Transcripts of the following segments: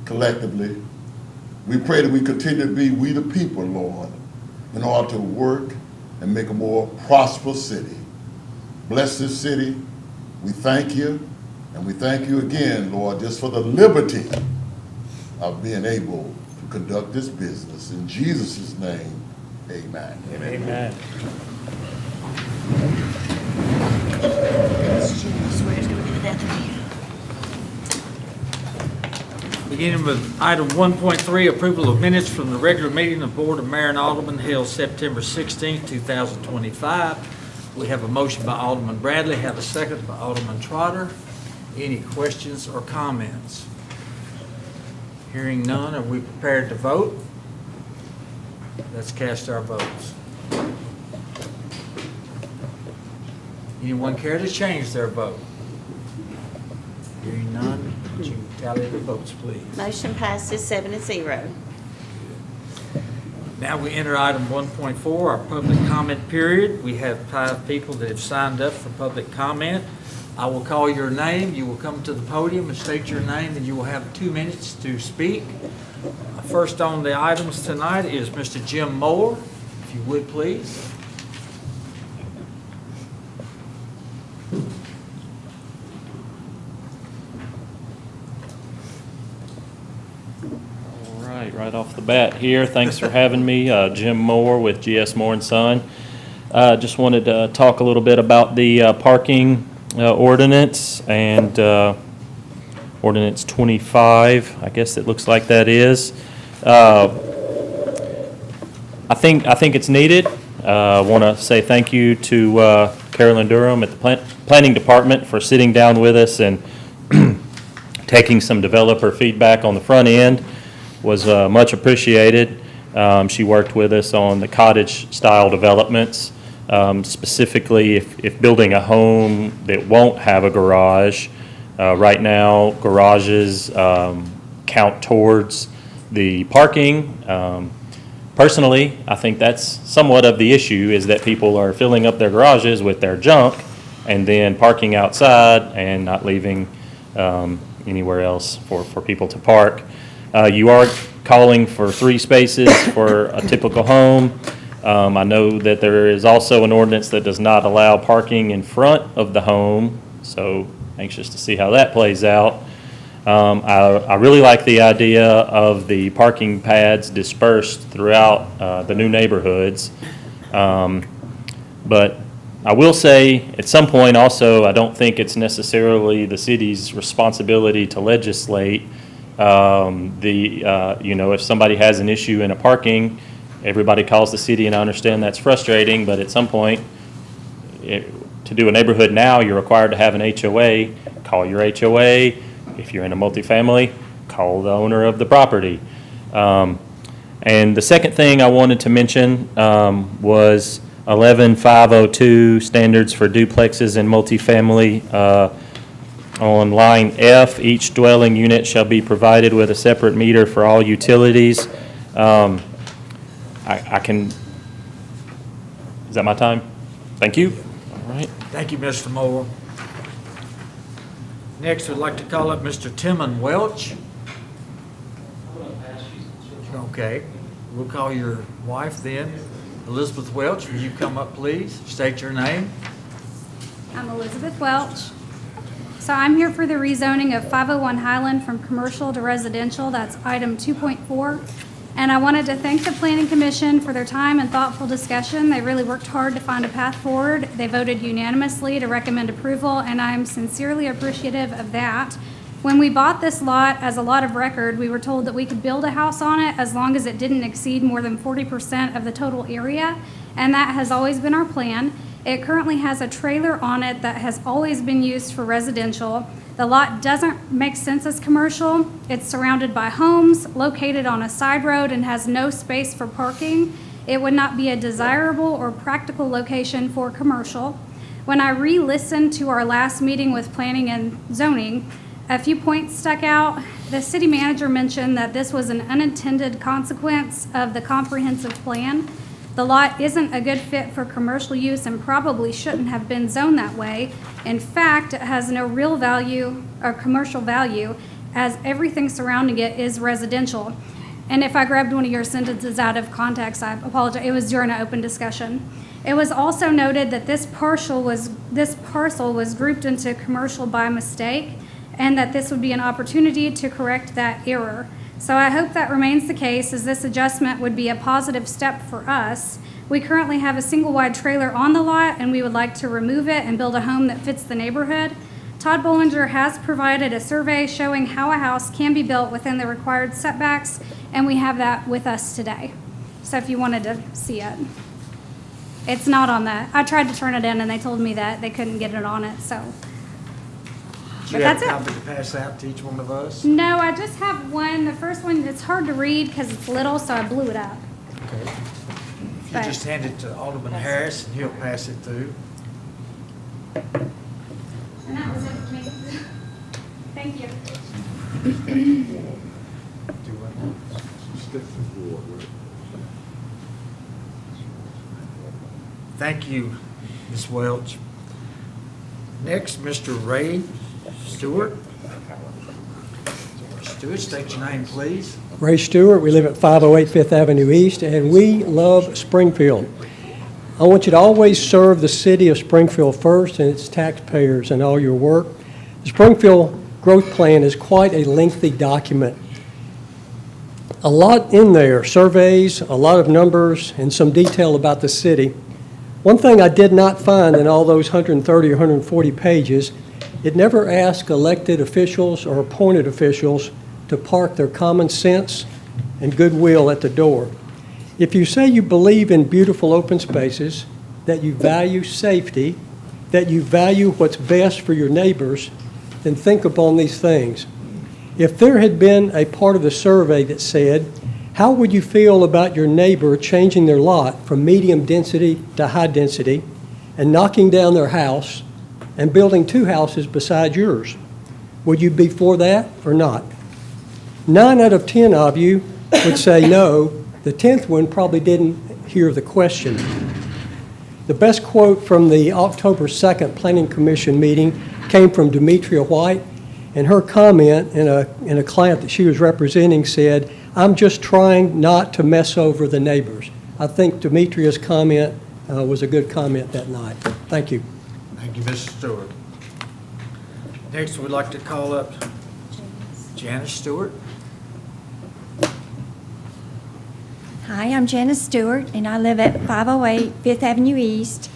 collectively. We pray that we continue to be we the people, Lord, in order to work and make a more prosperous city. Bless this city. We thank you, and we thank you again, Lord, just for the liberty of being able to conduct this business. In Jesus' name, amen. Amen. Beginning with item 1.3, approval of minutes from the regular meeting of Board of Mayor and Aldermen held September 16, 2025. We have a motion by Alderman Bradley, have a second by Alderman Trotter. Any questions or comments? Hearing none, are we prepared to vote? Let's cast our votes. Anyone care to change their vote? Hearing none, would you tally the votes, please? Motion passes 7-0. Now we enter item 1.4, our public comment period. We have 5 people that have signed up for public comment. I will call your name. You will come to the podium and state your name, and you will have 2 minutes to speak. First on the items tonight is Mr. Jim Moore, if you would please. Right off the bat here, thanks for having me. Jim Moore with GS Moore & Son. Just wanted to talk a little bit about the parking ordinance and ordinance 25, I guess it looks like that is. I think it's needed. I want to say thank you to Carolyn Durham at the Planning Department for sitting down with us and taking some developer feedback on the front end. Was much appreciated. She worked with us on the cottage-style developments, specifically if building a home that won't have a garage. Right now, garages count towards the parking. Personally, I think that's somewhat of the issue, is that people are filling up their garages with their junk and then parking outside and not leaving anywhere else for people to park. You are calling for 3 spaces for a typical home. I know that there is also an ordinance that does not allow parking in front of the home, so anxious to see how that plays out. I really like the idea of the parking pads dispersed throughout the new neighborhoods. But I will say, at some point also, I don't think it's necessarily the city's responsibility to legislate. If somebody has an issue in a parking, everybody calls the city, and I understand that's frustrating, but at some point, to do a neighborhood now, you're required to have an HOA. Call your HOA. If you're in a multifamily, call the owner of the property. And the second thing I wanted to mention was 11502, standards for duplexes and multifamily. On line F, each dwelling unit shall be provided with a separate meter for all utilities. I can, is that my time? Thank you. All right. Thank you, Mr. Moore. Next, we'd like to call up Mr. Timon Welch. Okay, we'll call your wife then. Elizabeth Welch, will you come up, please? State your name. I'm Elizabeth Welch. So I'm here for the rezoning of 501 Highland from commercial to residential. That's item 2.4. And I wanted to thank the Planning Commission for their time and thoughtful discussion. They really worked hard to find a path forward. They voted unanimously to recommend approval, and I'm sincerely appreciative of that. When we bought this lot as a lot of record, we were told that we could build a house on it as long as it didn't exceed more than 40% of the total area, and that has always been our plan. It currently has a trailer on it that has always been used for residential. The lot doesn't make sense as commercial. It's surrounded by homes, located on a side road, and has no space for parking. It would not be a desirable or practical location for commercial. When I re-listened to our last meeting with Planning and Zoning, a few points stuck out. The city manager mentioned that this was an unintended consequence of the comprehensive plan. The lot isn't a good fit for commercial use and probably shouldn't have been zoned that way. In fact, it has no real value or commercial value, as everything surrounding it is residential. And if I grabbed one of your sentences out of context, I apologize. It was during an open discussion. It was also noted that this parcel was grouped into commercial by mistake, and that this would be an opportunity to correct that error. So I hope that remains the case, as this adjustment would be a positive step for us. We currently have a single-wide trailer on the lot, and we would like to remove it and build a home that fits the neighborhood. Todd Bollinger has provided a survey showing how a house can be built within the required setbacks, and we have that with us today. So if you wanted to see it. It's not on that. I tried to turn it in, and they told me that they couldn't get it on it, so. Do But you have that's a it. copy to pass out to each one of us? No, I just have one. The first one, it's hard to read because it's little, so I blew it up. Okay. If you But- just hand it to Alderman Harris, and he'll pass it through. And that was it for me. Thank you. Do what? Thank you, Ms. Welch. Next, Mr. Ray Stewart. Stewart, state your name, please. Ray Stewart, we live at 508 Fifth Avenue East, and we love Springfield. I want you to always serve the city of Springfield first and its taxpayers in all your work. The Springfield Growth Plan is quite a lengthy document. A lot in there, surveys, a lot of numbers, and some detail about the city. One thing I did not find in all those 130 or 140 pages, it never asked elected officials or appointed officials to park their common sense and goodwill at the door. If you say you believe in beautiful open spaces, that you value safety, that you value what's best for your neighbors, then think upon these things. If there had been a part of the survey that said, how would you feel about your neighbor changing their lot from medium density to high density and knocking down their house and building 2 houses beside yours? Would you be for that or not? 9 out of 10 of you would say no. The 10th one probably didn't hear the question. The best quote from the October 2nd Planning Commission meeting came from Demetria White, and her comment in a client that she was representing said, "I'm just trying not to mess over the neighbors." I think Demetria's comment was a good comment that night. Thank you. Thank you, Mr. Stewart. Next, we'd like to call up Janice Stewart. Hi, I'm Janice Stewart, and I live at 508 Fifth Avenue East.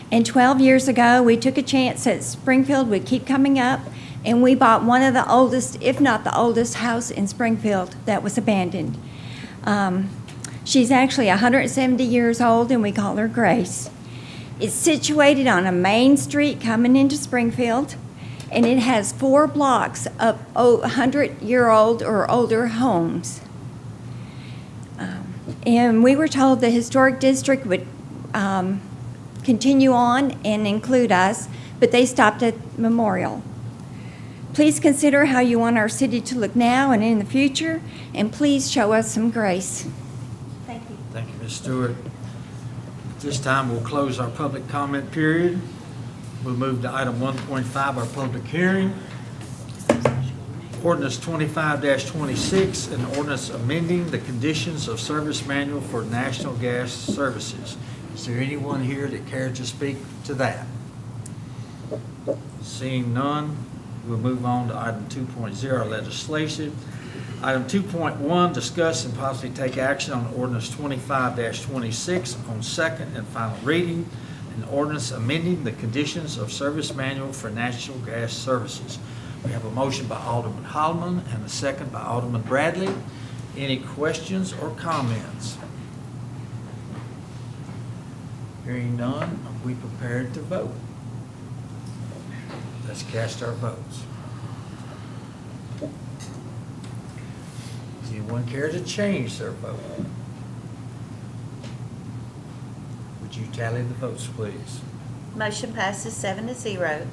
And 12 years ago, we took a chance that Springfield would keep coming up, and we bought one of the oldest, if not the oldest, house in Springfield that was abandoned. She's actually 170 years old, and we call her Grace. It's situated on a main street coming into Springfield, and it has 4 blocks of 100-year-old or older homes. And we were told the historic district would continue on and include us, but they stopped at Memorial. Please consider how you want our city to look now and in the future, and please show us some grace. Thank you. Thank you, Ms. Stewart. At this time, we'll close our public comment period. We'll move to item 1.5, our public hearing. Ordinance 25-26, an ordinance amending the conditions of service manual for national gas services. Is there anyone here that cares to speak to that? Seeing none, we'll move on to item 2.0, legislation. Item 2.1, discuss and possibly take action on ordinance 25-26 on second and final reading, an ordinance amending the conditions of service manual for national gas services. We have a motion by Alderman Holloman and a second by Alderman Bradley. Any questions or comments? Hearing none, are we prepared to vote? Let's cast our votes. Does anyone care to change their vote? Would you tally the votes, please? Motion passes 7-0.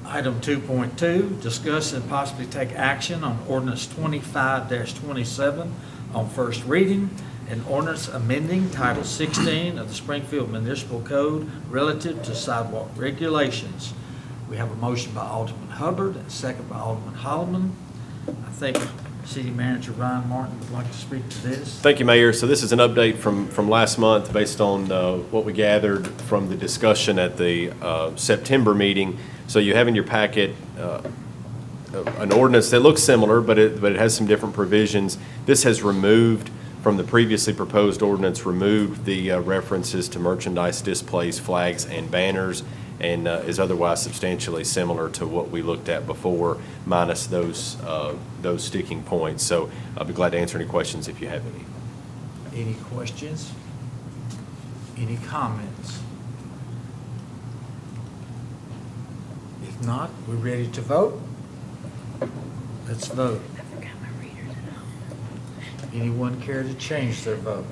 Item 2.2, discuss and possibly take action on ordinance 25-27 on first reading, an ordinance amending Title 16 of the Springfield Municipal Code relative to sidewalk regulations. We have a motion by Alderman Hubbard and a second by Alderman Holloman. I think City Manager Ryan Martin would like to speak to this. Thank you, Mayor. So this is an update from last month based on what we gathered from the discussion at the September meeting. So you have in your packet an ordinance that looks similar, but it has some different provisions. This has removed from the previously proposed ordinance, removed the references to merchandise displays, flags, and banners, and is otherwise substantially similar to what we looked at before, minus those sticking points. So I'll be glad to answer any questions if you have any. Any questions? Any comments? If not, we're ready to vote. Let's vote. Anyone care to change their vote?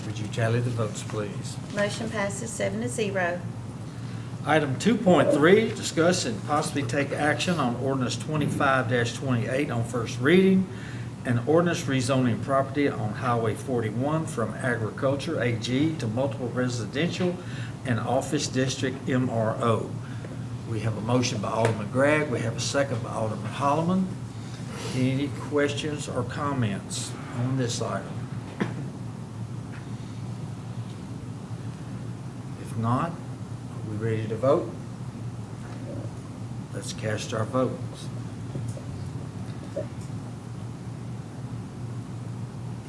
Would you tally the votes, please? Motion passes 7-0. Item 2.3, discuss and possibly take action on ordinance 25-28 on first reading, an ordinance rezoning property on Highway 41 from agriculture, AG, to multiple residential and office district, MRO. We have a motion by Alderman Gregg. We have a second by Alderman Holloman. Any questions or comments on this item? If not, are we ready to vote? Let's cast our votes.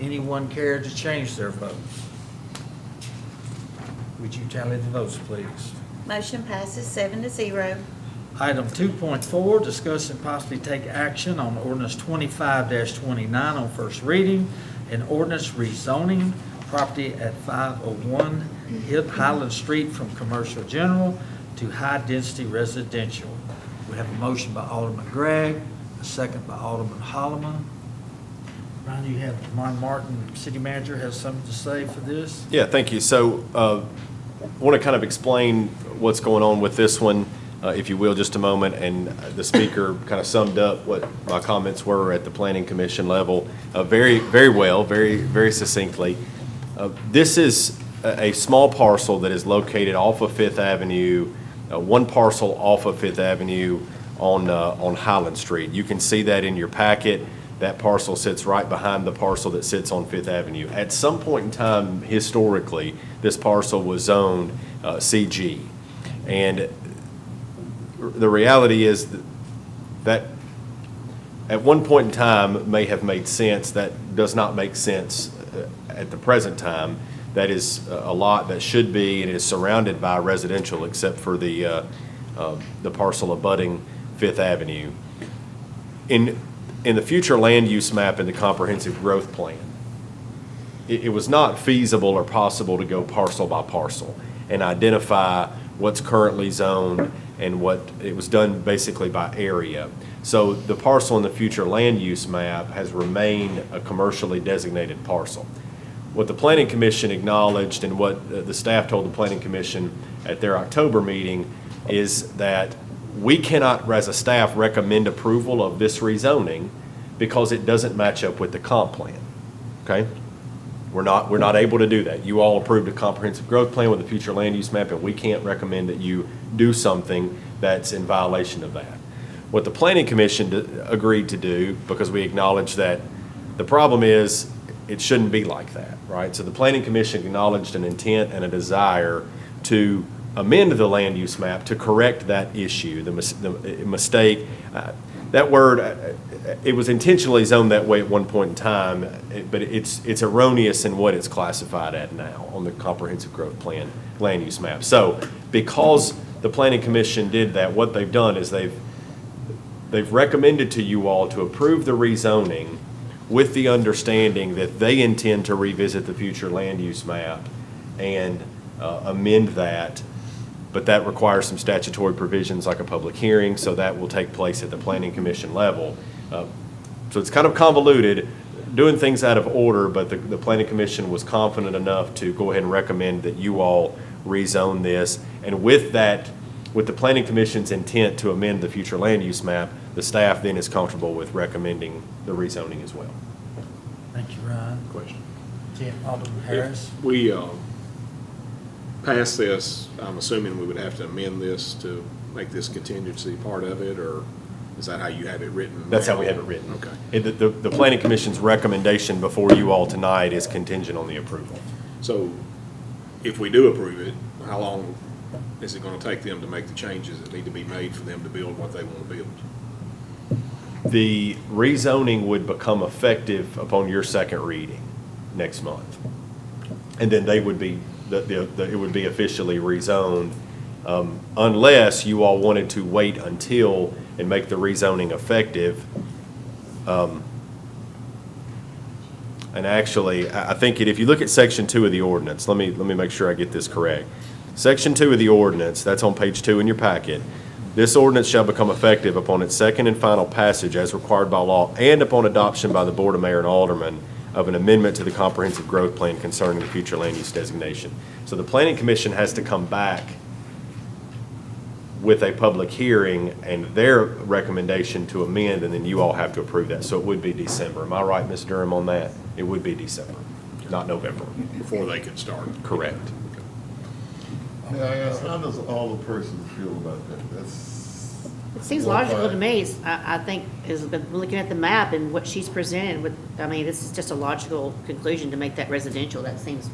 Anyone care to change their votes? Would you tally the votes, please? Motion passes 7-0. Item 2.4, discuss and possibly take action on ordinance 25-29 on first reading, an ordinance rezoning property at 501 Highland Street from commercial general to high-density residential. We have a motion by Alderman Gregg, a second by Alderman Holloman. Ryan, you have, Ron Martin, City Manager, has something to say for this? Yeah, thank you. So I want to kind of explain what's going on with this one, if you will, just a moment. And the speaker kind of summed up what my comments were at the Planning Commission level very, very well, very, very succinctly. This is a small parcel that is located off of Fifth Avenue, one parcel off of Fifth Avenue on Highland Street. You can see that in your packet. That parcel sits right behind the parcel that sits on Fifth Avenue. At some point in time, historically, this parcel was zoned CG. And the reality is that at one point in time may have made sense. That does not make sense at the present time. That is a lot that should be, and it is surrounded by residential except for the parcel abutting Fifth Avenue. In the future land use map in the comprehensive growth plan, it was not feasible or possible to go parcel by parcel and identify what's currently zoned and what it was done basically by area. So the parcel in the future land use map has remained a commercially designated parcel. What the Planning Commission acknowledged and what the staff told the Planning Commission at their October meeting is that we cannot, as a staff, recommend approval of this rezoning because it doesn't match up with the comp plan, okay? We're not able to do that. You all approved a comprehensive growth plan with a future land use map, and we can't recommend that you do something that's in violation of that. What the Planning Commission agreed to do, because we acknowledged that the problem is it shouldn't be like that, right? So the Planning Commission acknowledged an intent and a desire to amend the land use map to correct that issue, the mistake. That word, it was intentionally zoned that way at one point in time, but it's erroneous in what it's classified at now on the comprehensive growth plan land use map. So because the Planning Commission did that, what they've done is they've recommended to you all to approve the rezoning with the understanding that they intend to revisit the future land use map and amend that. But that requires some statutory provisions like a public hearing, so that will take place at the Planning Commission level. So it's kind of convoluted, doing things out of order, but the Planning Commission was confident enough to go ahead and recommend that you all rezone this. And with that, with the Planning Commission's intent to amend the future land use map, the staff then is comfortable with recommending the rezoning as well. Thank you, Ryan. Question. Tim, Alderman Harris. We, pass this, I'm assuming we would have to amend this to make this contingency part of it, or is that how you have it written? That's how now? we have it written. Okay. The planning commission's recommendation before you all tonight is contingent on the approval. So if we do approve it, how long is it gonna take them to make the changes that need to be made for them to build what they want to build? The rezoning would become effective upon your second reading next month. And then they would be, it would be officially rezoned, unless you all wanted to wait until and make the rezoning effective. And actually, I think if you look at section 2 of the ordinance, let me make sure I get this correct. Section 2 of the ordinance, that's on page 2 in your packet. This ordinance shall become effective upon its second and final passage as required by law and upon adoption by the Board of Mayor and Aldermen of an amendment to the comprehensive growth plan concerning the future land use designation. So the planning commission has to come back with a public hearing and their recommendation to amend, and then you all have to approve that. So it would be December. Am I right, Ms. Durham, on that? It would be December, not November. Before they can start? Correct. May I ask, how does all the persons feel about that? That's. It seems logical to me. I think, is looking at the map and what she's presented with, I mean, this is just a logical conclusion to make that residential. That seems,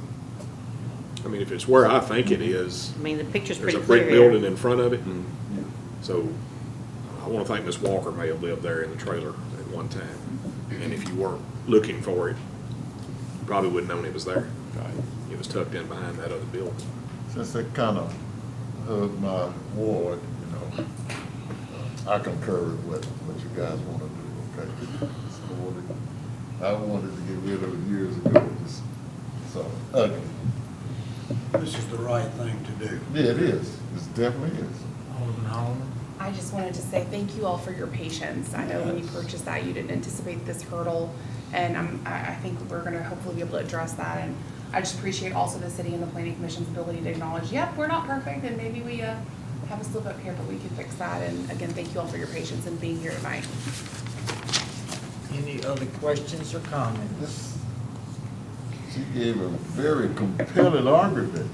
I mean, if it's where I think it is, I mean, the picture's there's pretty a clear brick here. building in front of it. So I want to think Ms. Walker may have lived there in the trailer at one time. And if you weren't looking for it, you probably wouldn't known it was there. It was tucked in behind that other building. Since that kind of hurt my ward, I concur with what you guys want to do, okay? I wanted to get rid of it years ago, just so ugly. This is the right thing to do. Yeah, it is. It definitely is. Alderman Holman? I just wanted to say thank you all for your patience. I know when you purchased that, you didn't anticipate this hurdle, and I think we're gonna hopefully be able to address that. And I just appreciate also the city and the planning commission's ability to acknowledge, yep, we're not perfect, and maybe we have a slip up here, but we can fix that. And again, thank you all for your patience and being here tonight. Any other questions or comments? She gave a very compelling argument.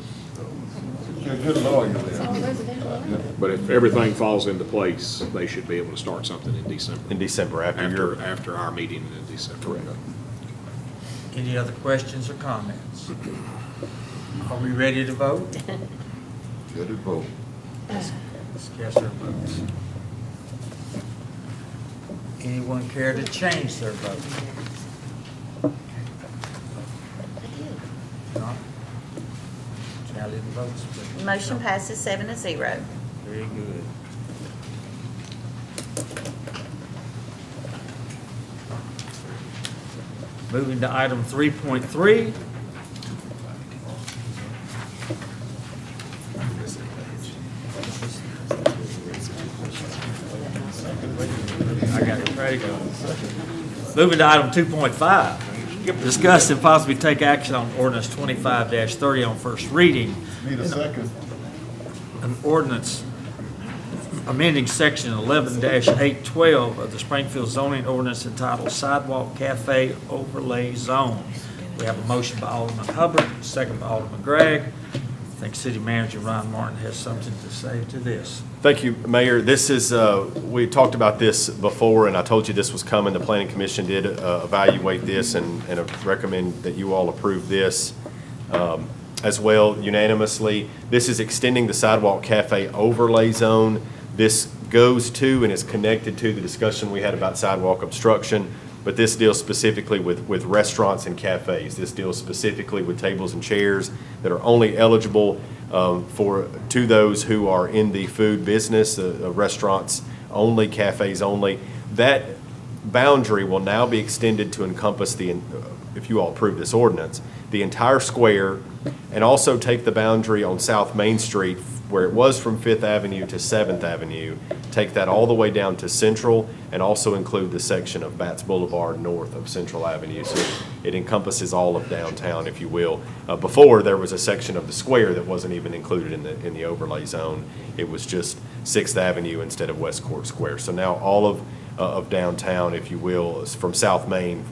She's a good lawyer there. But if everything falls into place, they should be able to start something in December. In December, After our meeting in December. Correct. Any other questions or comments? Are we ready to vote? Get it vote. Let's cast our votes. Anyone care to change their vote? No? Tally the votes, please. Motion passes 7-0. Very good. Moving to item 3.3. I got it ready to go. Moving to item 2.5. Discuss and possibly take action on ordinance 25-30 on first reading. Need a second. An ordinance amending section 11-812 of the Springfield zoning ordinance entitled Sidewalk Cafe Overlay Zone. We have a motion by Alderman Hubbard, second by Alderman Gregg. I think City Manager Ron Martin has something to say to this. Thank you, Mayor. This is, we talked about this before, and I told you this was coming. The Planning Commission did evaluate this and recommend that you all approve this as well unanimously. This is extending the Sidewalk Cafe Overlay Zone. This goes to and is connected to the discussion we had about sidewalk obstruction, but this deals specifically with restaurants and cafes. This deals specifically with tables and chairs that are only eligible to those who are in the food business, restaurants only, cafes only. That boundary will now be extended to encompass if you all approve this ordinance, the entire square, and also take the boundary on South Main Street where it was from 5th Avenue to 7th Avenue, take that all the way down to Central, and also include the section of Batts Boulevard north of Central Avenue. So it encompasses all of downtown, if you will. Before, there was a section of the square that wasn't even included in the overlay zone. It was just 6th Avenue instead of West Court Square. So now all of downtown, if you will, is from the South Main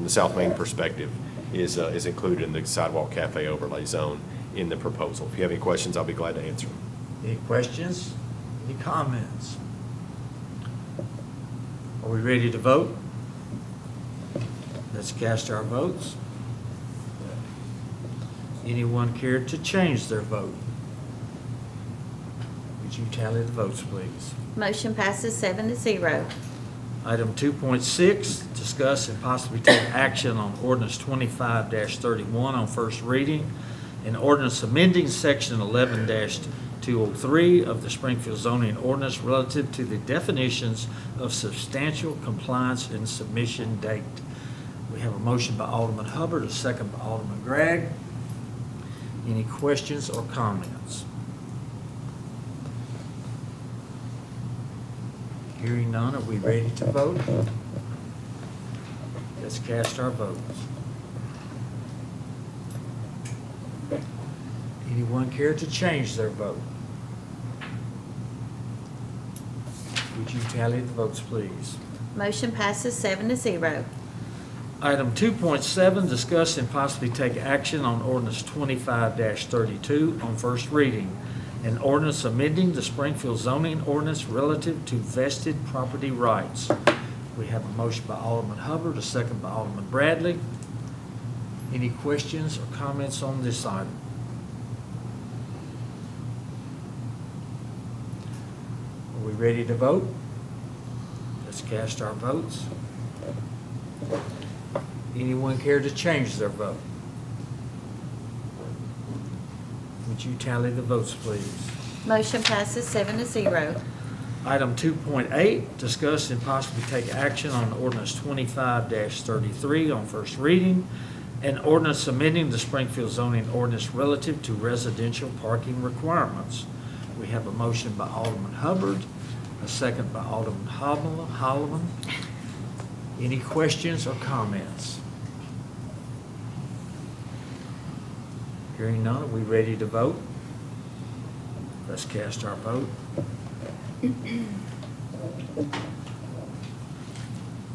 perspective, is included in the Sidewalk Cafe overlay zone. in the proposal. If you have any questions, I'll be glad to answer them. Any questions? Any comments? Are we ready to vote? Let's cast our votes. Anyone care to change their vote? Would you tally the votes, please? Motion passes 7-0. Item 2.6, discuss and possibly take action on ordinance 25-31 on first reading, and ordinance amending section 11-203 of the Springfield zoning ordinance relative to the definitions of substantial compliance and submission date. We have a motion by Alderman Hubbard, a second by Alderman Gregg. Any questions or comments? Hearing none, are we ready to vote? Let's cast our votes. Anyone care to change their vote? Would you tally the votes, please? Motion passes 7-0. Item 2.7, discuss and possibly take action on ordinance 25-32 on first reading. An ordinance amending the Springfield zoning ordinance relative to vested property rights. We have a motion by Alderman Hubbard, a second by Alderman Bradley. Any questions or comments on this item? Are we ready to vote? Let's cast our votes. Anyone care to change their vote? Would you tally the votes, please? Motion passes 7-0. Item 2.8, discuss and possibly take action on ordinance 25-33 on first reading, and ordinance amending the Springfield zoning ordinance relative to residential parking requirements. We have a motion by Alderman Hubbard, a second by Alderman Holloman. Any questions or comments? Hearing none, are we ready to vote? Let's cast our vote.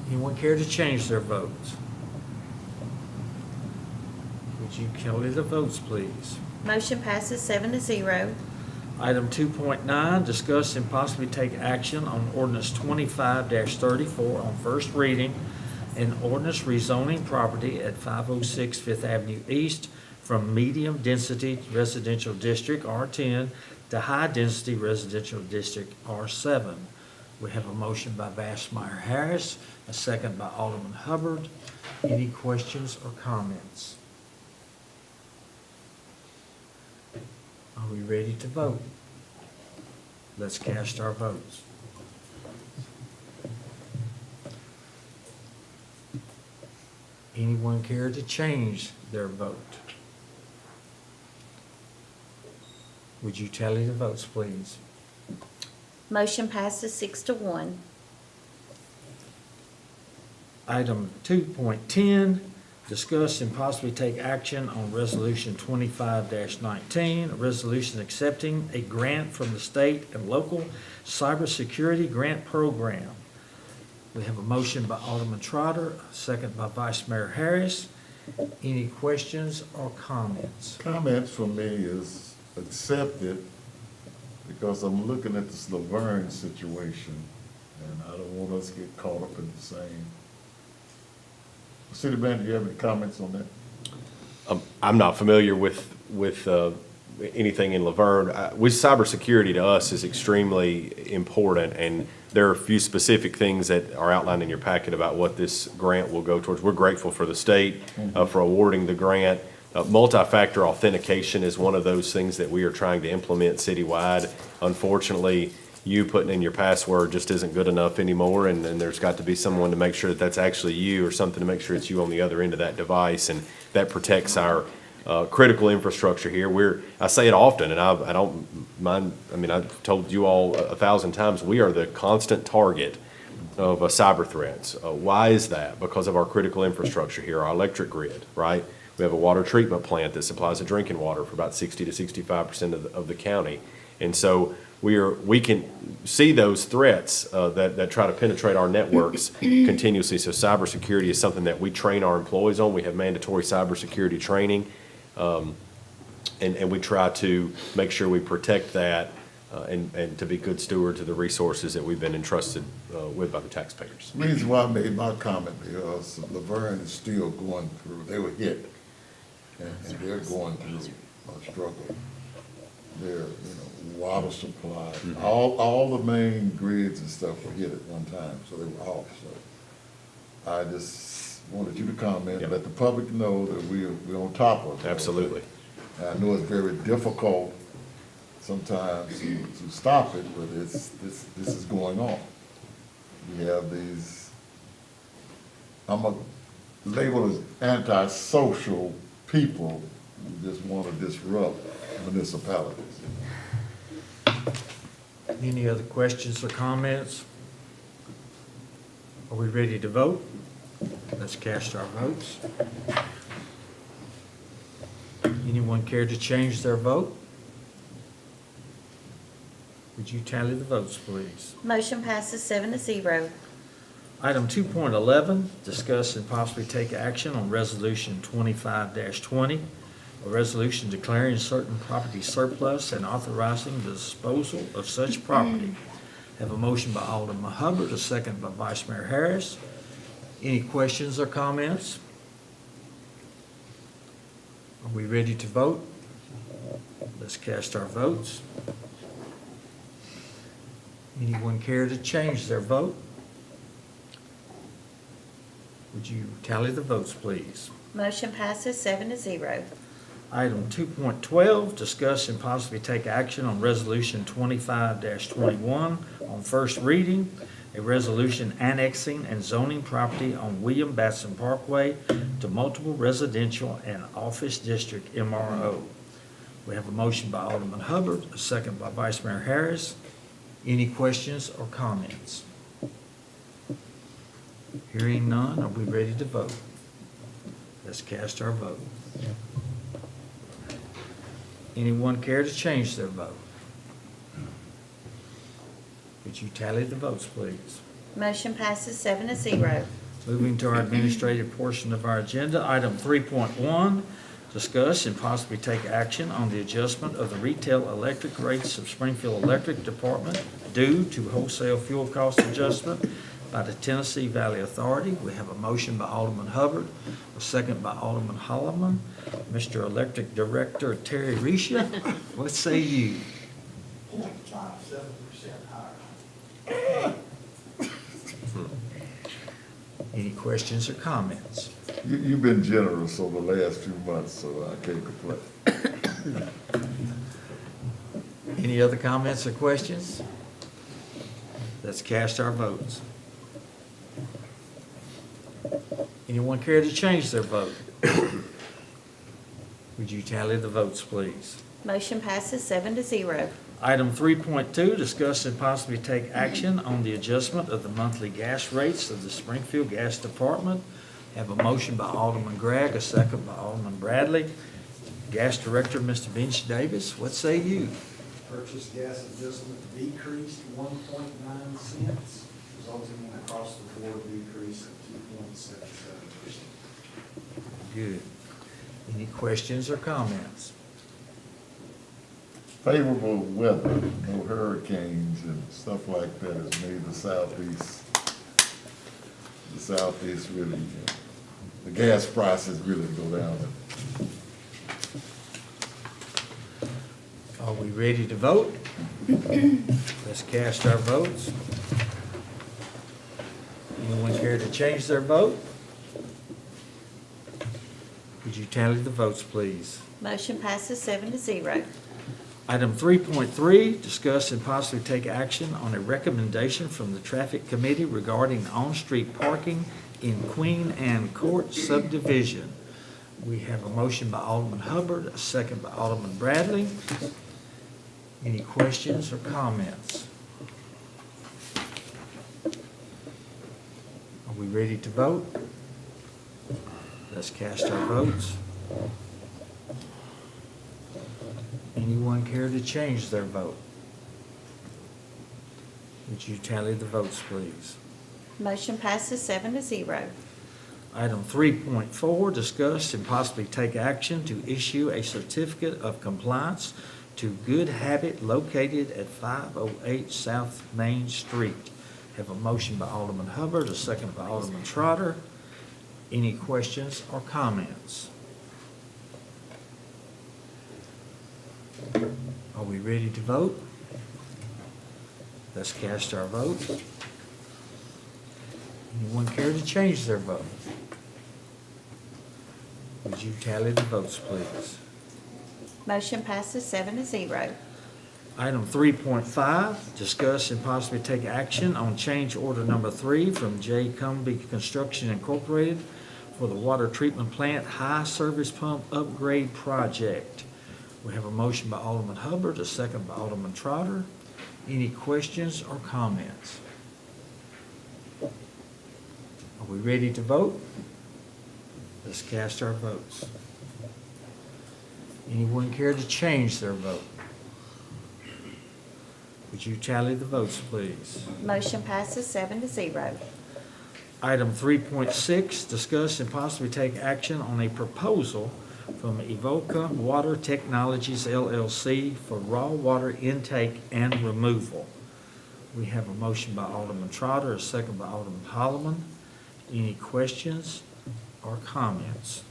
Anyone care to change their votes? Would you tally the votes, please? Motion passes 7-0. Item 2.9, discuss and possibly take action on ordinance 25-34 on first reading, and ordinance rezoning property at 506 Fifth Avenue East from medium-density residential district R10 to high-density residential district R7. We have a motion by Bassmeyer Harris, a second by Alderman Hubbard. Any questions or comments? Are we ready to vote? Let's cast our votes. Anyone care to change their vote? Would you tally the votes, please? Motion passes 6-1. Item 2.10, discuss and possibly take action on Resolution 25-19, a resolution accepting a grant from the state and local cybersecurity grant program. We have a motion by Alderman Trotter, a second by Vice Mayor Harris. Any questions or comments? Comments from me is accepted because I'm looking at this Laverne situation, and I don't want us to get caught up in the same. City Manager, do you have any comments on that? I'm not familiar with anything in Laverne. Cybersecurity to us is extremely important, and there are a few specific things that are outlined in your packet about what this grant will go towards. We're grateful for the state for awarding the grant. Multi-factor authentication is one of those things that we are trying to implement citywide. Unfortunately, you putting in your password just isn't good enough anymore, and there's got to be someone to make sure that that's actually you, or something to make sure it's you on the other end of that device, and that protects our critical infrastructure here. I say it often, and I don't mind, I've told you all 1,000 times, we are the constant target of cyber threats. Why is that? Because of our critical infrastructure here, our electric grid, right? We have a water treatment plant that supplies the drinking water for about 60 to 65% of the county. And so we can see those threats that try to penetrate our networks continuously. So cybersecurity is something that we train our employees on. We have mandatory cybersecurity training. And we try to make sure we protect that and to be good stewards of the resources that we've been entrusted with by the taxpayers. Reason why I made my comment, because Laverne is still going through, they were hit, and they're going through a struggle. Their, water supply, all the main grids and stuff were hit at one time, so they were off, so. I just wanted you to comment, Yep. let the public know that we're on top of it. Absolutely. And I know it's very difficult sometimes to stop it, but this is going on. We have these, I'm a label as antisocial people who just want to disrupt municipalities. Any other questions or comments? Are we ready to vote? Let's cast our votes. Anyone care to change their vote? Would you tally the votes, please? Motion passes 7-0. Item 2.11, discuss and possibly take action on Resolution 25-20, a resolution declaring certain property surplus and authorizing the disposal of such property. Have a motion by Alderman Hubbard, a second by Vice Mayor Harris. Any questions or comments? Are we ready to vote? Let's cast our votes. Anyone care to change their vote? Would you tally the votes, please? Motion passes 7-0. Item 2.12, discuss and possibly take action on Resolution 25-21 on first reading, a resolution annexing and zoning property on William Batson Parkway to multiple residential and office district MRO. We have a motion by Alderman Hubbard, a second by Vice Mayor Harris. Any questions or comments? Hearing none, are we ready to vote? Let's cast our vote. Anyone care to change their vote? Would you tally the votes, please? Motion passes 7-0. Moving to our administrative portion of our agenda, item 3.1, discuss and possibly take action on the adjustment of the retail electric rates of Springfield Electric Department due to wholesale fuel cost adjustment by the Tennessee Valley Authority. We have a motion by Alderman Hubbard, a second by Alderman Holloman. Mr. Electric Director Terry Risha, what say you? 0.57% higher. Any questions or comments? You've been generous over the last few months, so I can't complain. Any other comments or questions? Let's cast our votes. Anyone care to change their vote? Would you tally the votes, please? Motion passes 7-0. Item 3.2, discuss and possibly take action on the adjustment of the monthly gas rates of the Springfield Gas Department. Have a motion by Alderman Gregg, a second by Alderman Bradley. Gas Director, Mr. Bench Davis, what say you? Purchase gas adjustment decreased 1.9 cents, resulting in a across the board decrease of 2.77%. Good. Any questions or comments? Favorable weather, no hurricanes and stuff like that has made the southeast really, the gas prices really go down. Are we ready to vote? Let's cast our votes. Anyone care to change their vote? Would you tally the votes, please? Motion passes 7-0. Item 3.3, discuss and possibly take action on a recommendation from the Traffic Committee regarding on-street parking in Queen Anne Court subdivision. We have a motion by Alderman Hubbard, a second by Alderman Bradley. Any questions or comments? Are we ready to vote? Let's cast our votes. Anyone care to change their vote? Would you tally the votes, please? Motion passes 7-0. Item 3.4, discuss and possibly take action to issue a certificate of compliance to Good Habit located at 508 South Main Street. Have a motion by Alderman Hubbard, a second by Alderman Trotter. Any questions or comments? Are we ready to vote? Let's cast our vote. Anyone care to change their vote? Would you tally the votes, please? Motion passes 7-0. Item 3.5, discuss and possibly take action on change order number 3 from J. Cumbie Construction Incorporated for the water treatment plant high service pump upgrade project. We have a motion by Alderman Hubbard, a second by Alderman Trotter. Any questions or comments? Are we ready to vote? Let's cast our votes. Anyone care to change their vote? Would you tally the votes, please? Motion passes 7-0. Item 3.6, discuss and possibly take action on a proposal from Evoca Water Technologies LLC for raw water intake and removal. We have a motion by Alderman Trotter, a second by Alderman Holloman. Any questions or comments?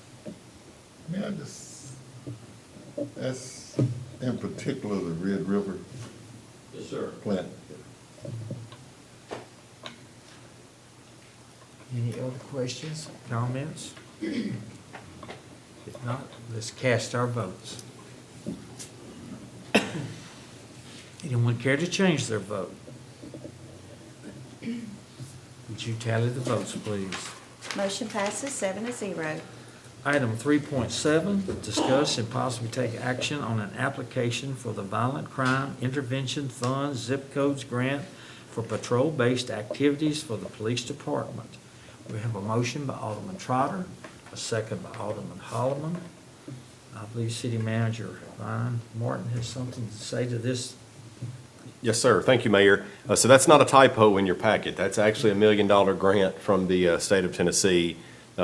May I just, that's in particular the Red River Yes, sir. plant. Any other questions, comments? If not, let's cast our votes. Anyone care to change their vote? Would you tally the votes, please? Motion passes 7-0. Item 3.7, discuss and possibly take action on an application for the Violent Crime Intervention Fund Zip Codes Grant for patrol-based activities for the police department. We have a motion by Alderman Trotter, a second by Alderman Holloman. I believe City Manager Ryan Martin has something to say to this. Yes, sir. Thank you, Mayor. So that's not a typo in your packet. That's actually $1 million grant from the state of Tennessee,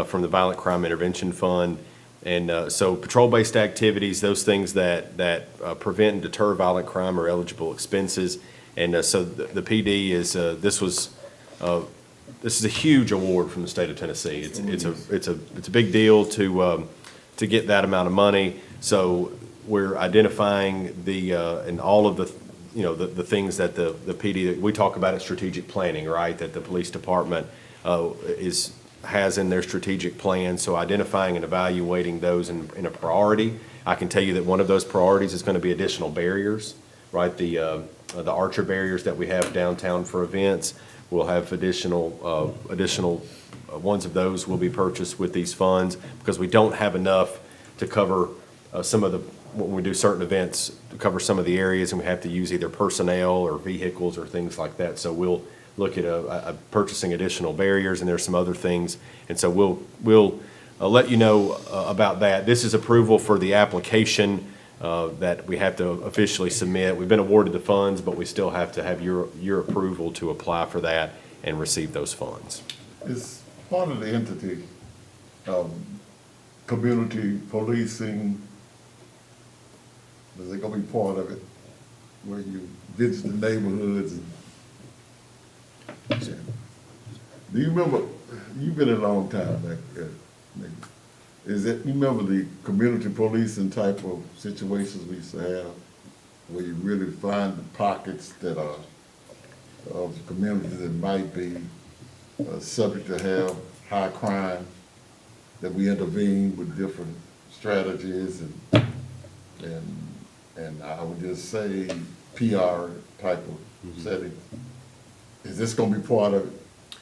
from the Violent Crime Intervention Fund. And so patrol-based activities, those things that prevent and deter violent crime are eligible expenses. And so the PD is, this is a huge award from the state of Tennessee. It's a big deal to get that amount of money. So we're identifying and all of the things that the PD, we talk about at strategic planning, right? That the police department has in their strategic plan. So identifying and evaluating those in a priority. I can tell you that one of those priorities is going to be additional barriers, right? The Archer barriers that we have downtown for events. We'll have additional ones of those will be purchased with these funds because we don't have enough to cover some of when we do certain events, to cover some of the areas, and we have to use either personnel or vehicles or things like that. So we'll look at purchasing additional barriers, and there's some other things. And so we'll let you know about that. This is approval for the application that we have to officially submit. We've been awarded the funds, but we still have to have your approval to apply for that and receive those funds. Is part of the entity, community policing, is it gonna be part of it, where you visit the neighborhoods? Do you remember, you've been a long time back there, maybe. You remember the community policing type of situations we used to have, where you really find the pockets that are of the communities that might be subject to have high crime, that we intervene with different strategies and I would just say PR type of setting. Is this gonna be part of it?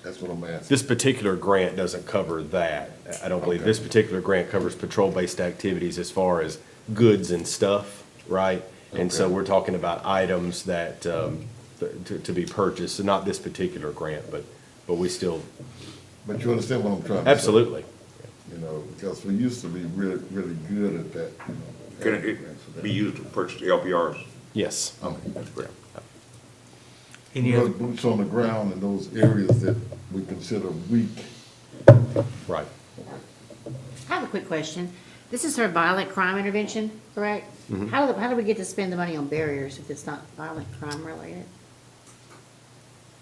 That's what I'm asking. This particular grant doesn't cover that. I don't believe. This particular grant covers patrol-based activities as far as goods and stuff, right? And so we're talking about items that, to be purchased, so not this particular grant, but we still. But you understand what I'm trying to say? Absolutely. You know, because we used to be really, really good at that, you know. Can it be used to purchase LPRs? Yes. Okay, that's great. Any Really other, boots on the ground in those areas that we consider weak. Right. I have a quick question. This is for violent crime intervention, correct? How do we get to spend the money on barriers if it's not violent crime related?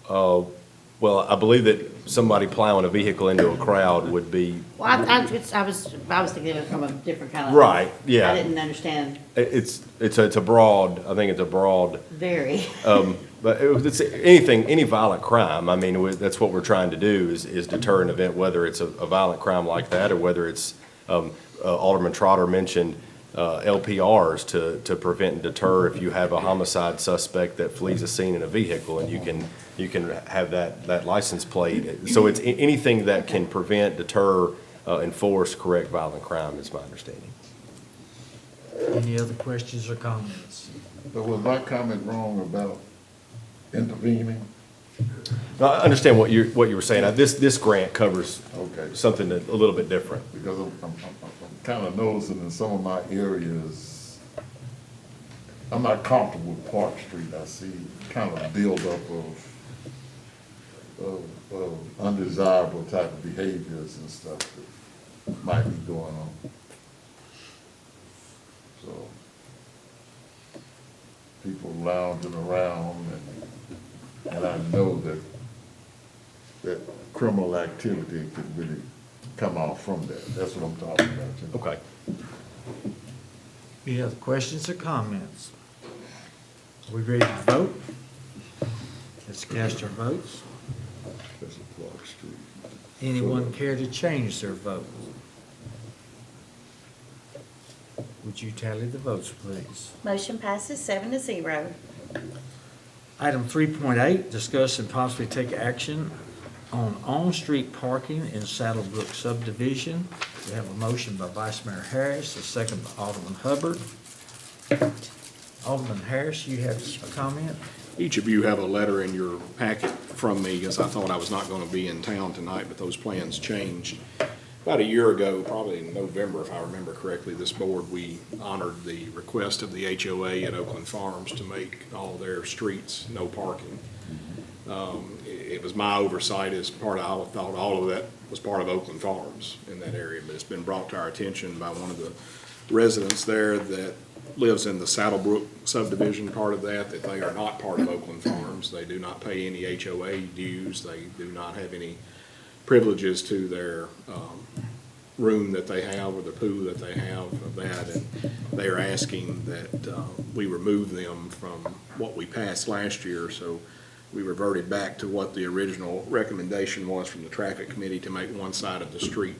Well, I believe that somebody plowing a vehicle into a crowd would be, Well, I was thinking of it from a different kind of. Right, yeah. I didn't understand it's a broad, I think it's a broad, very. but it's anything, any violent crime. I mean, that's what we're trying to do is deter an event, whether it's a violent crime like that or whether it's, Alderman Trotter mentioned LPRs to prevent and deter if you have a homicide suspect that flees a scene in a vehicle, and you can have that license plate. So it's anything that can prevent, deter, enforce, correct violent crime is my understanding. Any other questions or comments? But was my comment wrong about intervening? Now, I understand what you were saying. This grant covers Okay. something a little bit different. Because I'm kind of noticing in some of my areas, I'm not comfortable with Park Street. I see kind of buildup of undesirable type of behaviors and stuff that might be going on. So, people lounging around and I know that criminal activity could really come out from that. That's what I'm talking about. You know? Okay. Any other questions or comments? Are we ready to vote? Let's cast our votes. That's a Park Street. Anyone care to change their vote? Would you tally the votes, please? Motion passes 7-0. Item 3.8, discuss and possibly take action on on-street parking in Saddlebrook subdivision. We have a motion by Vice Mayor Harris, a second by Alderman Hubbard. Alderman Harris, you have a comment? Each of you have a letter in your packet from me, because I thought I was not going to be in town tonight, but those plans changed. About a year ago, probably in November, if I remember correctly, this board, we honored the request of the HOA at Oakland Farms to make all their streets no parking. It was my oversight as part of, I thought all of that was part of Oakland Farms in that area, but it's been brought to our attention by one of the residents there that lives in the Saddlebrook subdivision part of that they are not part of Oakland Farms. They do not pay any HOA dues. They do not have any privileges to their room that they have or the pool that they have of that. And they are asking that we remove them from what we passed last year. So we reverted back to what the original recommendation was from the traffic committee to make one side of the street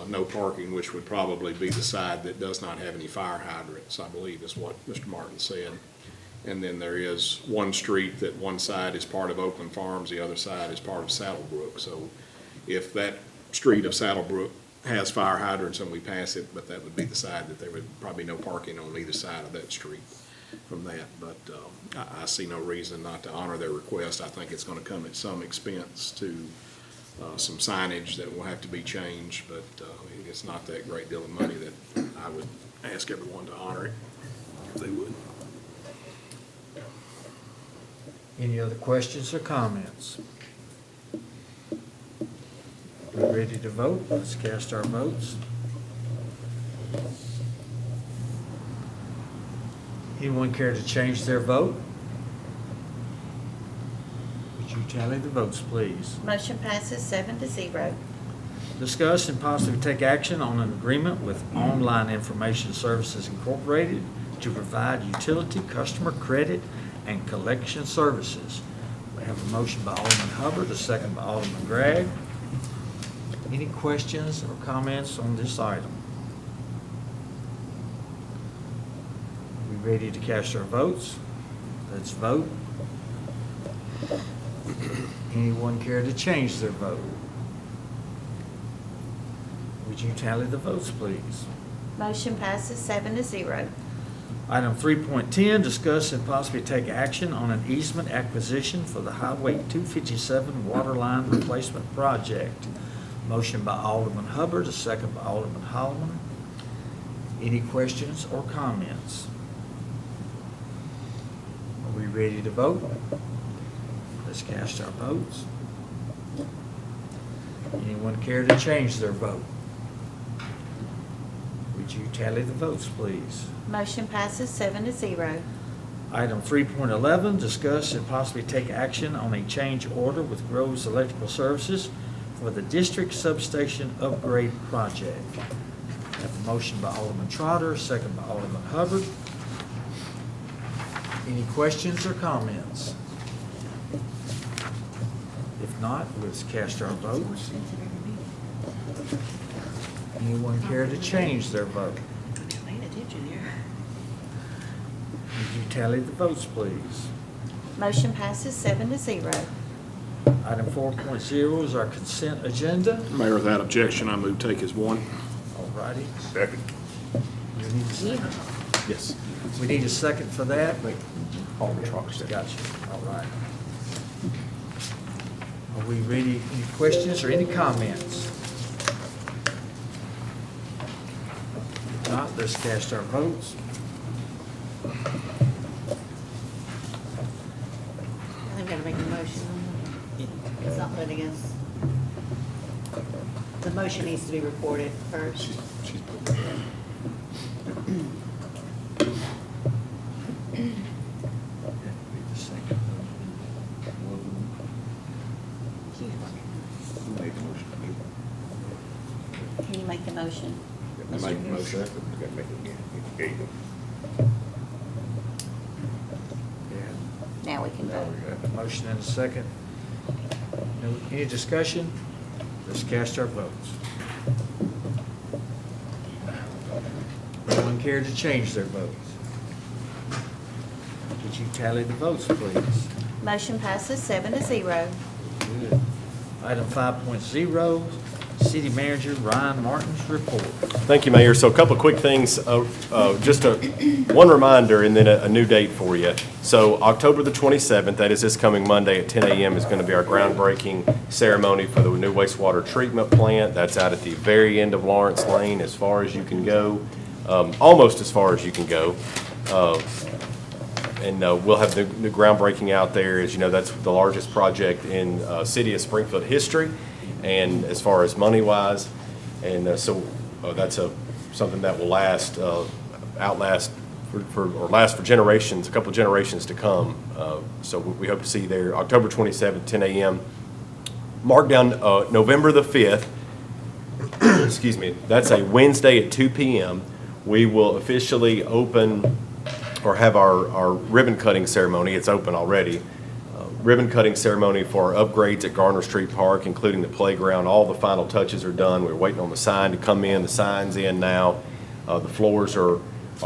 no parking, which would probably be the side that does not have any fire hydrants, I believe is what Mr. Martin said. And then there is one street that one side is part of Oakland Farms, the other side is part of Saddlebrook. So if that street of Saddlebrook has fire hydrants and we pass it, but that would be the side that there would probably no parking on either side of that street from that. But I see no reason not to honor their request. I think it's going to come at some expense to some signage that will have to be changed, but it's not that great deal of money that I would ask everyone to honor it if they would. Any other questions or comments? We're ready to vote. Let's cast our votes. Anyone care to change their vote? Would you tally the votes, please? Motion passes 7-0. Discuss and possibly take action on an agreement with Online Information Services Incorporated to provide utility, customer credit, and collection services. We have a motion by Alderman Hubbard, a second by Alderman Gregg. Any questions or comments on this item? Are we ready to cast our votes? Let's vote. Anyone care to change their vote? Would you tally the votes, please? Motion passes 7-0. Item 3.10, discuss and possibly take action on an easement acquisition for the Highway 257 water line replacement project. Motion by Alderman Hubbard, a second by Alderman Holloman. Any questions or comments? Are we ready to vote? Let's cast our votes. Anyone care to change their vote? Would you tally the votes, please? Motion passes 7-0. Item 3.11, discuss and possibly take action on a change order with Groves Electrical Services for the district substation upgrade project. I have a motion by Alderman Trotter, second by Alderman Hubbard. Any questions or comments? If not, let's cast our votes. Anyone care to change their vote? Paying attention here. Would you tally the votes, please? Motion passes 7-0. Item 4.0 is our consent agenda. Mayor, without objection, I move take as one. All righty. Second. We need a second. Yes. We need a second for that. Alderman Trotter. Gotcha. All right. Are we ready? Any questions or any comments? If not, let's cast our votes. I think we gotta make a motion. It's not letting us. The motion needs to be recorded first. Can you make the motion? Make a motion. Now we can vote. Motion and a second. Any discussion? Let's cast our votes. Anyone care to change their votes? Would you tally the votes, please? Motion passes 7-0. Good. Item 5.0, City Manager Ryan Martin's report. Thank you, Mayor. So a couple of quick things, just one reminder and then a new date for you. So October the 27th, that is this coming Monday at 10 a.m. is going to be our groundbreaking ceremony for the new wastewater treatment plant. That's out at the very end of Lawrence Lane, as far as you can go, almost as far as you can go. And we'll have the groundbreaking out there. As you know, that's the largest project in city of Springfield history, and as far as money-wise. And so that's something that will last, outlast, last for generations, a couple of generations to come. So we hope to see you there, October 27th, 10 a.m. Mark down November the 5th, excuse me, that's a Wednesday at 2 p.m. We will officially open or have our ribbon cutting ceremony. It's open already. Ribbon cutting ceremony for our upgrades at Garner Street Park, including the playground. All the final touches are done. We're waiting on the sign to come in. The sign's in now. The floors are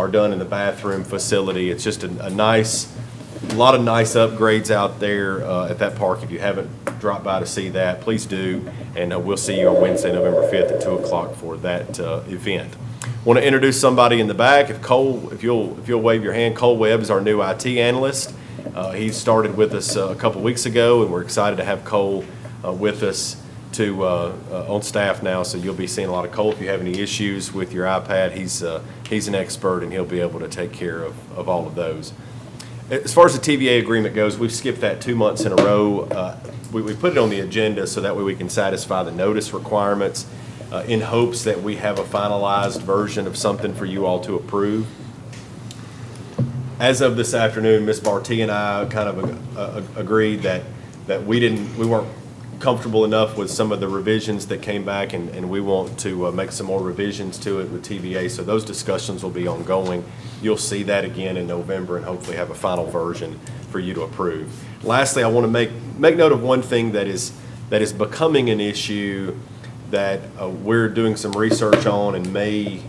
done in the bathroom facility. It's just a lot of nice upgrades out there at that park. If you haven't dropped by to see that, please do. And we'll see you on Wednesday, November 5th at 2 o'clock for that event. Want to introduce somebody in the back. If you'll wave your hand, Cole Webb is our new IT analyst. He started with us a couple weeks ago, and we're excited to have Cole with us on staff now. So you'll be seeing a lot of Cole. If you have any issues with your iPad, he's an expert, and he'll be able to take care of all of those. As far as the TVA agreement goes, we've skipped that 2 months in a row. We put it on the agenda so that way we can satisfy the notice requirements in hopes that we have a finalized version of something for you all to approve. As of this afternoon, Ms. Barty and I kind of agreed that we weren't comfortable enough with some of the revisions that came back, and we want to make some more revisions to it with TVA. So those discussions will be ongoing. You'll see that again in November, and hopefully have a final version for you to approve. Lastly, I want to make note of one thing that is becoming an issue that we're doing some research on and may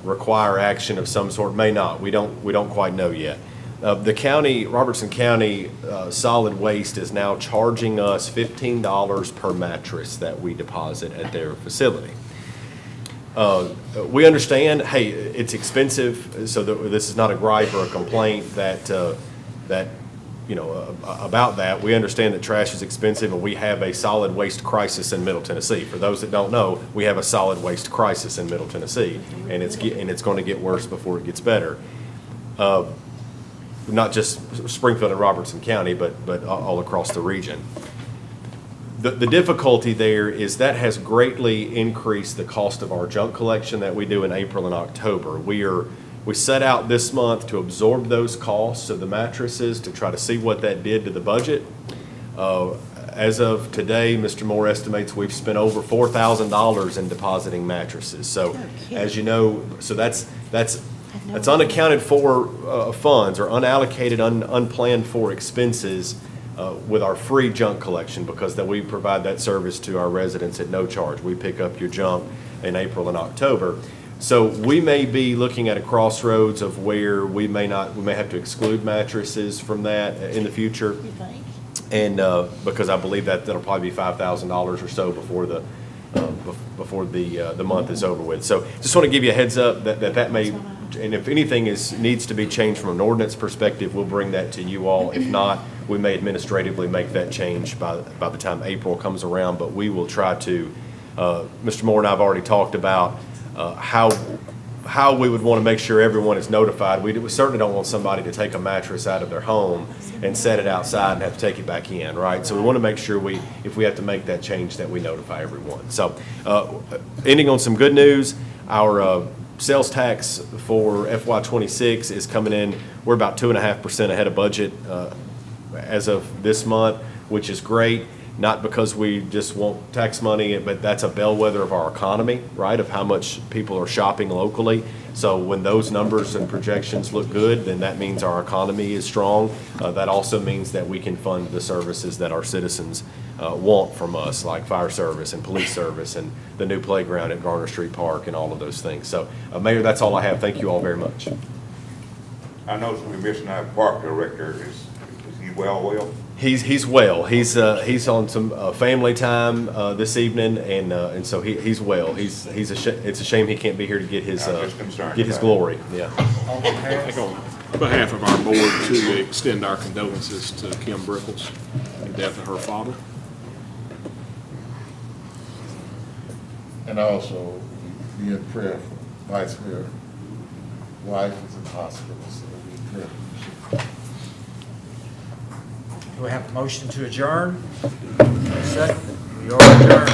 require action of some sort, may not. We don't quite know yet. The county, Robertson County Solid Waste is now charging us $15 per mattress that we deposit at their facility. We understand, hey, it's expensive, so this is not a gripe or a complaint that about that. We understand that trash is expensive, and we have a solid waste crisis in Middle Tennessee. For those that don't know, we have a solid waste crisis in Middle Tennessee, and it's going to get worse before it gets better. Not just Springfield and Robertson County, but all across the region. The difficulty there is that has greatly increased the cost of our junk collection that we do in April and October. We set out this month to absorb those costs of the mattresses to try to see what that did to the budget. As of today, Mr. Moore estimates we've spent over $4,000 in depositing mattresses. So, as you know, so that's unaccounted for funds or unallocated, unplanned for expenses with our free junk collection, because that we provide that service to our residents at no charge. We pick up your junk in April and October. So we may be looking at a crossroads of where we may have to exclude mattresses from that in the future. And because I believe that'll probably be $5,000 or so before the month is over with. So just want to give you a heads up that may, and if anything needs to be changed from an ordinance perspective, we'll bring that to you all. If not, we may administratively make that change by the time April comes around. But we will try to. Mr. Moore and I have already talked about how we would want to make sure everyone is notified. We certainly don't want somebody to take a mattress out of their home and set it outside and have to take it back in, right? So we want to make sure if we have to make that change, that we notify everyone. So ending on some good news, our sales tax for FY26 is coming in. We're about 2.5% ahead of budget as of this month, which is great. Not because we just want tax money, but that's a bellwether of our economy, right, of how much people are shopping locally. So when those numbers and projections look good, then that means our economy is strong. That also means that we can fund the services that our citizens want from us, like fire service and police service and the new playground at Garner Street Park and all of those things. So, Mayor, that's all I have. Thank you all very much. I noticed we're missing our park director. Is he well? He's well. He's on some family time this evening, and so he's well. It's a shame he can't be here to get his glory. Yeah. I think on behalf of our board to extend our condolences to Kim Brickles in the death of her father. And also be in prayer for Vice Mayor wife is in the hospital, so be in prayer. Do we have a motion to adjourn? Second. We are adjourned.